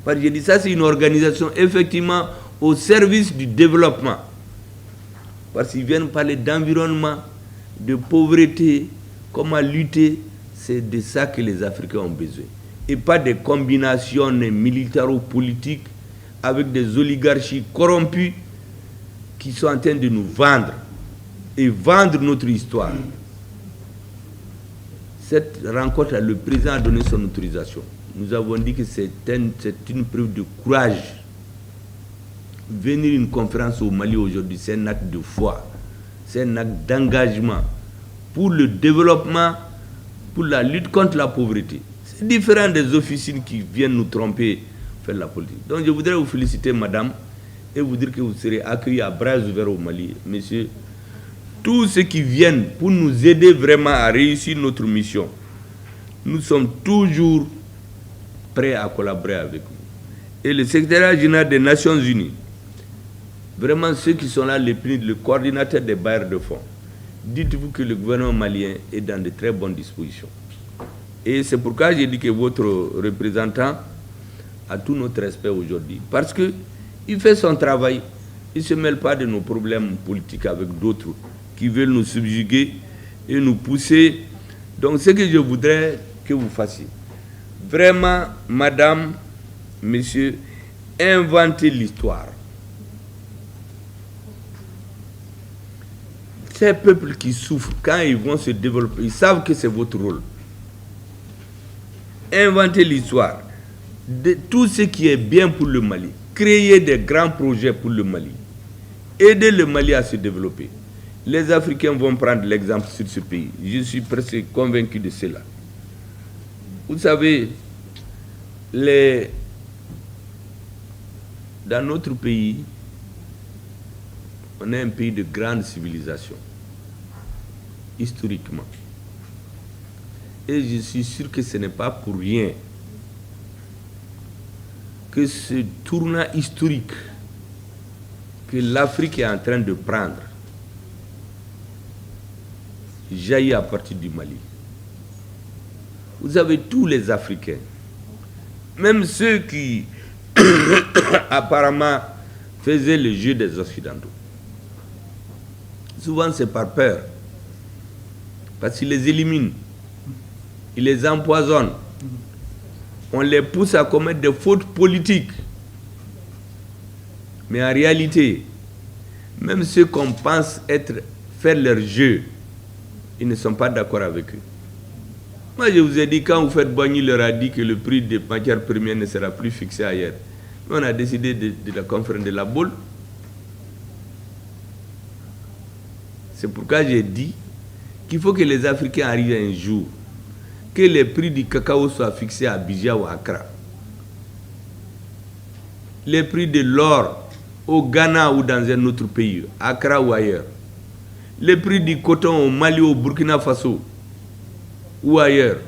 Parce que j'ai dit ça, c'est une organisation effectivement au service du développement. Parce qu'ils viennent parler d'environnement, de pauvreté, comment lutter. C'est de ça que les Africains ont besoin. Et pas des combinations militaro-politiques avec des oligarchies corrompues qui sont en train de nous vendre et vendre notre histoire. Cette rencontre, le président a donné son autorisation. Nous avons dit que c'est une preuve de courage. Venir à une conférence au Mali aujourd'hui, c'est un acte de foi, c'est un acte d'engagement pour le développement, pour la lutte contre la pauvreté. C'est différent des officines qui viennent nous tromper, faire la politique. Donc je voudrais vous féliciter, madame, et vous dire que vous serez accueillis à bras ouverts au Mali. Messieurs, tous ceux qui viennent pour nous aider vraiment à réussir notre mission, nous sommes toujours prêts à collaborer avec vous. Et le secrétaire général des Nations Unies, vraiment ceux qui sont là, le coordinateur des bailleurs de fonds, dites-vous que le gouvernement malien est dans de très bonnes dispositions. Et c'est pourquoi j'ai dit que votre représentant a tout notre respect aujourd'hui. Parce qu'il fait son travail, il ne se mêle pas de nos problèmes politiques avec d'autres qui veulent nous subjuguer et nous pousser. Donc ce que je voudrais que vous fassiez, vraiment, madame, monsieur, inventez l'histoire. Ces peuples qui souffrent, quand ils vont se développer, ils savent que c'est votre rôle. Inventez l'histoire de tout ce qui est bien pour le Mali. Créer des grands projets pour le Mali. Aider le Mali à se développer. Les Africains vont prendre l'exemple sur ce pays. Je suis presque convaincu de cela. Vous savez, dans notre pays, on est un pays de grande civilisation, historiquement. Et je suis sûr que ce n'est pas pour rien que ce tournant historique que l'Afrique est en train de prendre jaillit à partir du Mali. Vous avez tous les Africains, même ceux qui apparemment faisaient le jeu des Occidentaux. Souvent c'est par peur, parce qu'ils les éliminent, ils les empoisonnent, on les pousse à commettre des fautes politiques. Mais en réalité, même ceux qu'on pense faire leur jeu, ils ne sont pas d'accord avec eux. Moi, je vous ai dit, quand vous faites Boigny leur a dit que le prix des matières premières ne sera plus fixé ailleurs. Mais on a décidé de la conférence de la boule. C'est pourquoi j'ai dit qu'il faut que les Africains arrivent un jour, que les prix du cacao soient fixés à Abidjan ou à Accra. Les prix de l'or au Ghana ou dans un autre pays, Accra ou ailleurs. Les prix du coton au Mali, au Burkina Faso ou ailleurs.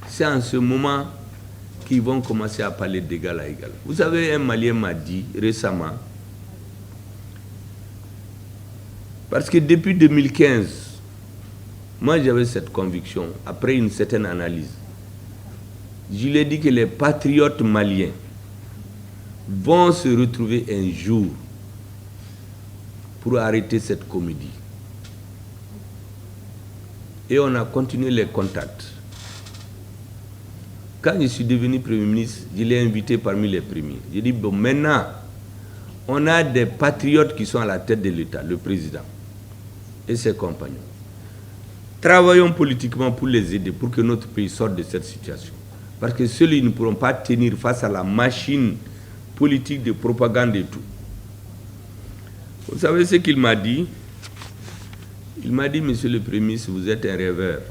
C'est en ce moment qu'ils vont commencer à parler d'égal à égal. Vous savez, un Malien m'a dit récemment, parce que depuis 2015, moi j'avais cette conviction, après une certaine analyse, je lui ai dit que les patriotes maliens vont se retrouver un jour pour arrêter cette comédie. Et on a continué les contacts. Quand je suis devenu Premier ministre, je l'ai invité parmi les premiers. J'ai dit, bon, maintenant, on a des patriotes qui sont à la tête de l'État, le président et ses compagnons. Travaillons politiquement pour les aider, pour que notre pays sorte de cette situation. Parce que ceux-là ne pourront pas tenir face à la machine politique de propagande et tout. Vous savez ce qu'il m'a dit? Il m'a dit, monsieur le Premier ministre, vous êtes un rêveur.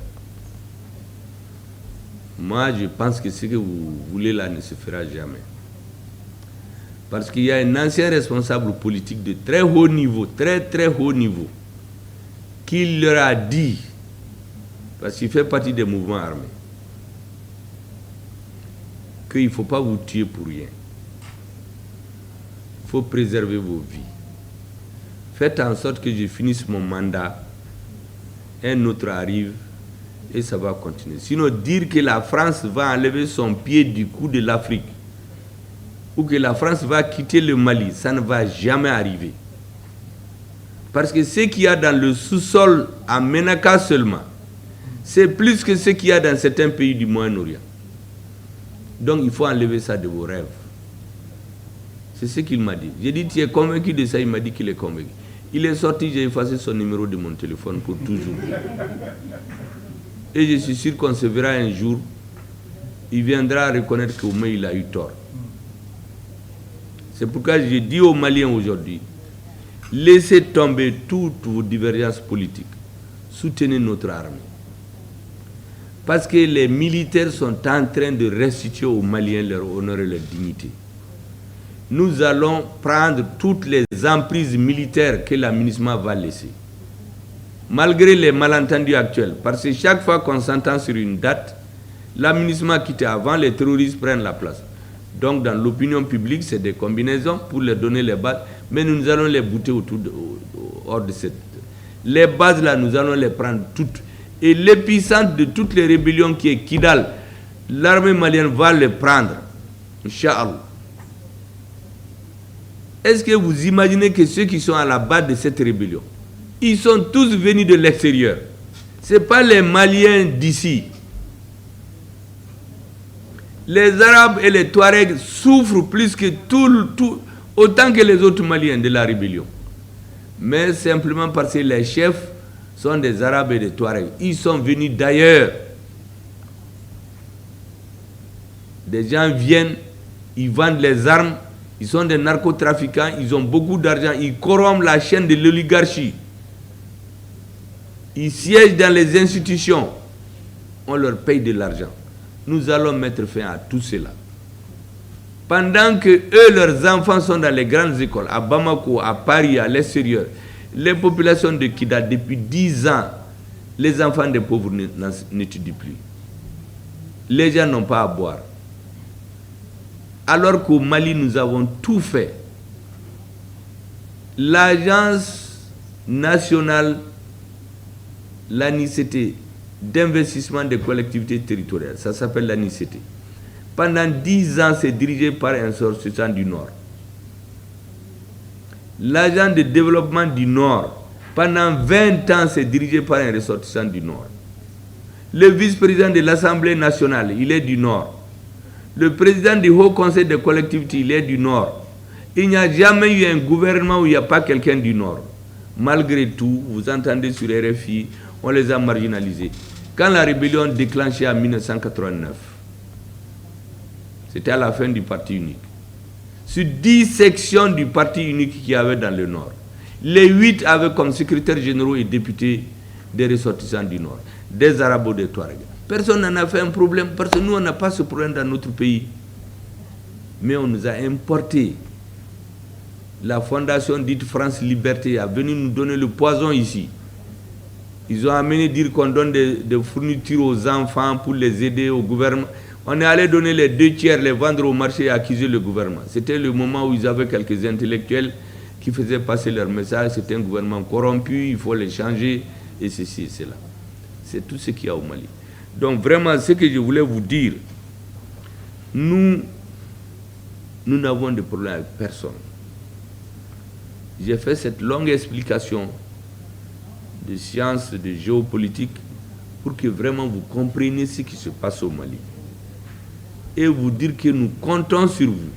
Moi, je pense que ce que vous voulez là ne se fera jamais. Parce qu'il y a un ancien responsable politique de très haut niveau, très très haut niveau, qui leur a dit, parce qu'il fait partie des mouvements armés, qu'il ne faut pas vous tuer pour rien. Il faut préserver vos vies. Faites en sorte que je finisse mon mandat, un autre arrive, et ça va continuer. Sinon, dire que la France va enlever son pied du cou de l'Afrique, ou que la France va quitter le Mali, ça ne va jamais arriver. Parce que ce qu'il y a dans le sous-sol à Ménaka seulement, c'est plus que ce qu'il y a dans certains pays du Moyen-Orient. Donc il faut enlever ça de vos rêves. C'est ce qu'il m'a dit. J'ai dit, tu es convaincu de ça? Il m'a dit qu'il est convaincu. Il est sorti, j'ai effacé son numéro de mon téléphone pour toujours. Et je suis sûr qu'on se verra un jour. Il viendra reconnaître qu'au moins il a eu tort. C'est pourquoi j'ai dit aux Maliens aujourd'hui, laissez tomber toutes vos divergences politiques. Soutenez notre armée. Parce que les militaires sont en train de restituer aux Maliens leur honneur et leur dignité. Nous allons prendre toutes les emprises militaires que l'AMINUSMA va laisser. Malgré les malentendus actuels, parce que chaque fois qu'on s'entend sur une date, l'AMINUSMA quitté avant, les terroristes prennent la place. Donc dans l'opinion publique, c'est des combinaisons pour leur donner les bases, mais nous allons les bouter hors de cette... Les bases là, nous allons les prendre toutes. Et l'épicentre de toutes les rébellions qui est Kidal, l'armée malienne va les prendre. Inch'Allah. Est-ce que vous imaginez que ceux qui sont à la base de cette rébellion, ils sont tous venus de l'extérieur? Ce n'est pas les Maliens d'ici. Les Arabes et les Touaregs souffrent plus que autant que les autres Maliens de la rébellion. Mais simplement parce que les chefs sont des Arabes et des Touaregs. Ils sont venus d'ailleurs. Des gens viennent, ils vendent les armes, ils sont des narcotrafiquants, ils ont beaucoup d'argent, ils corrompent la chaîne de l'oligarchie. Ils siègent dans les institutions, on leur paye de l'argent. Nous allons mettre fin à tout cela. Pendant que eux, leurs enfants sont dans les grandes écoles, à Bamako, à Paris, à l'extérieur, les populations de Kidal, depuis 10 ans, les enfants des pauvres n'étudient plus. Les gens n'ont pas à boire. alors qu'au Mali, nous avons tout fait. L'agence nationale, l'ANICT, d'investissement des collectivités territoriales, ça s'appelle l'ANICT. Pendant 10 ans, c'est dirigé par un ressortissant du Nord. L'agent de développement du Nord, pendant 20 ans, c'est dirigé par un ressortissant du Nord. Le vice-président de l'Assemblée nationale, il est du Nord. Le président du Haut Conseil des collectivités, il est du Nord. Il n'y a jamais eu un gouvernement où il n'y a pas quelqu'un du Nord. Malgré tout, vous entendez sur RFI, on les a marginalisés. Quand la rébellion déclenchée en 1989, c'était à la fin du parti unique. Sur 10 sections du parti unique qu'il y avait dans le Nord, les 8 avaient comme secrétaires généraux et députés des ressortissants du Nord, des Arabes, des Touaregs. Personne n'en a fait un problème, parce que nous, on n'a pas ce problème dans notre pays. Mais on nous a importé. La fondation dite France Liberté est venue nous donner le poison ici. Ils ont amené dire qu'on donne des fournitures aux enfants pour les aider au gouvernement. On est allé donner les 2 tiers, les vendre au marché et accuser le gouvernement. C'était le moment où ils avaient quelques intellectuels qui faisaient passer leur message. C'était un gouvernement corrompu, il faut les changer, et ceci et cela. C'est tout ce qu'il y a au Mali. Donc vraiment, ce que je voulais vous dire, nous n'avons de problème avec personne. J'ai fait cette longue explication de sciences, de géopolitique, pour que vraiment vous compreniez ce qui se passe au Mali. Et vous dire que nous comptons sur vous.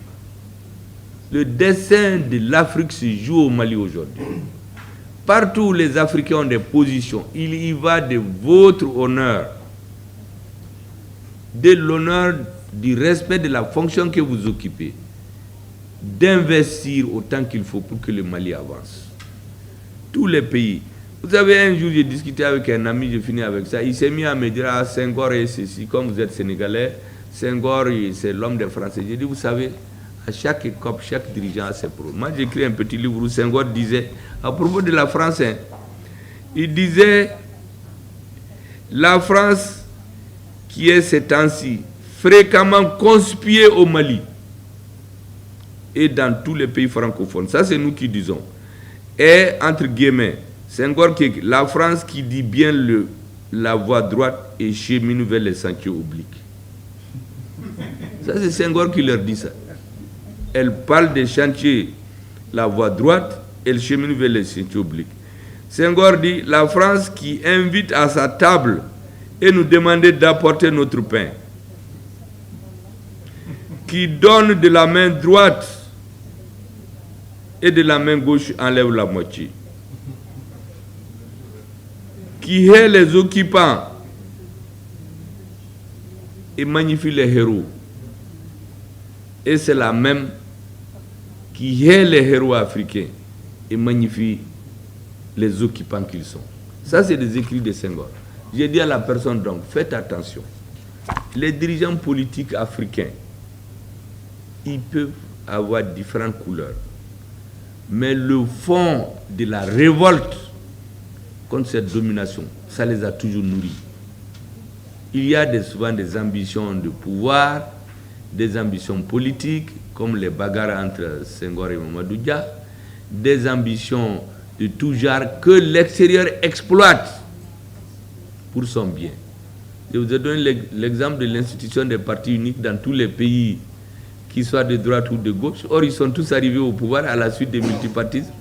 Le destin de l'Afrique se joue au Mali aujourd'hui. Partout où les Africains ont des positions, il y va de votre honneur, de l'honneur, du respect de la fonction que vous occupez, d'investir autant qu'il faut pour que le Mali avance. Tous les pays. Vous savez, un jour, j'ai discuté avec un ami, je finis avec ça, il s'est mis à me dire, ah, Senghor et ceci, comme vous êtes sénégalais, Senghor, c'est l'homme des Français. J'ai dit, vous savez, à chaque écope, chaque dirigeant a ses problèmes. Moi, j'ai écrit un petit livre où Senghor disait, à propos de la France, hein, il disait, la France, qui est ces temps-ci, fréquemment conspuée au Mali, et dans tous les pays francophones. Ça, c'est nous qui disons. Et, entre guillemets, Senghor, la France qui dit bien la voie droite et chemine vers les sentiers obliques. Ça, c'est Senghor qui leur dit ça. Elle parle des chantiers, la voie droite, et elle chemine vers les sentiers obliques. Senghor dit, la France qui invite à sa table et nous demander d'apporter notre pain, qui donne de la main droite et de la main gauche enlève la moitié, qui hait les occupants et magnifie les héros. Et c'est la même qui hait les héros africains et magnifie les occupants qu'ils sont. Ça, c'est des écrits de Senghor. J'ai dit à la personne, donc, faites attention. Les dirigeants politiques africains, ils peuvent avoir différentes couleurs. Mais le fond de la révolte contre cette domination, ça les a toujours nourris. Il y a souvent des ambitions de pouvoir, des ambitions politiques, comme les bagarres entre Senghor et Mamadou Dia, des ambitions de tout genre que l'extérieur exploite pour son bien. Je vous ai donné l'exemple de l'institution des partis uniques dans tous les pays, qu'ils soient de droite ou de gauche. Or, ils sont tous arrivés au pouvoir à la suite des multipartismes,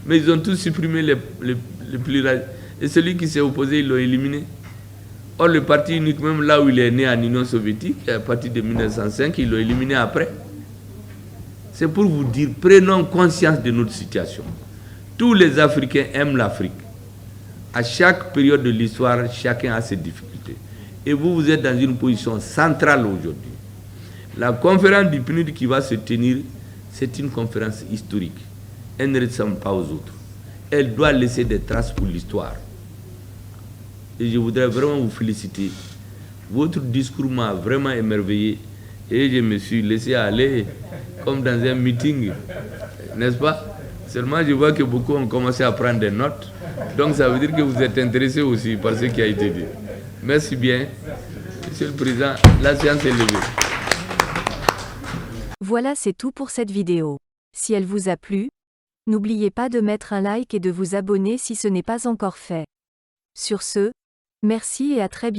mais ils ont tous supprimé les pluralismes. Et celui qui s'est opposé, ils l'ont éliminé. Or, le parti unique, même là où il est né en Union soviétique, à partir de 1905, ils l'ont éliminé après. C'est pour vous dire, prenons conscience de notre situation. Tous les Africains aiment l'Afrique. À chaque période de l'histoire, chacun a ses difficultés. Et vous, vous êtes dans une position centrale aujourd'hui. La conférence du PNUD qui va se tenir, c'est une conférence historique. Elle ne ressemble pas aux autres. Elle doit laisser des traces pour l'histoire. Et je voudrais vraiment vous féliciter. Votre discours m'a vraiment émerveillé et je me suis laissé aller comme dans un meeting, n'est-ce pas? Seulement, je vois que beaucoup ont commencé à prendre des notes. Donc, ça veut dire que vous êtes intéressés aussi par ce qui a été dit. Merci bien. Monsieur le Président, la séance est levée. Voilà, c'est tout pour cette vidéo. Si elle vous a plu, n'oubliez pas de mettre un like et de vous abonner si ce n'est pas encore fait. Sur ce, merci et à très bientôt.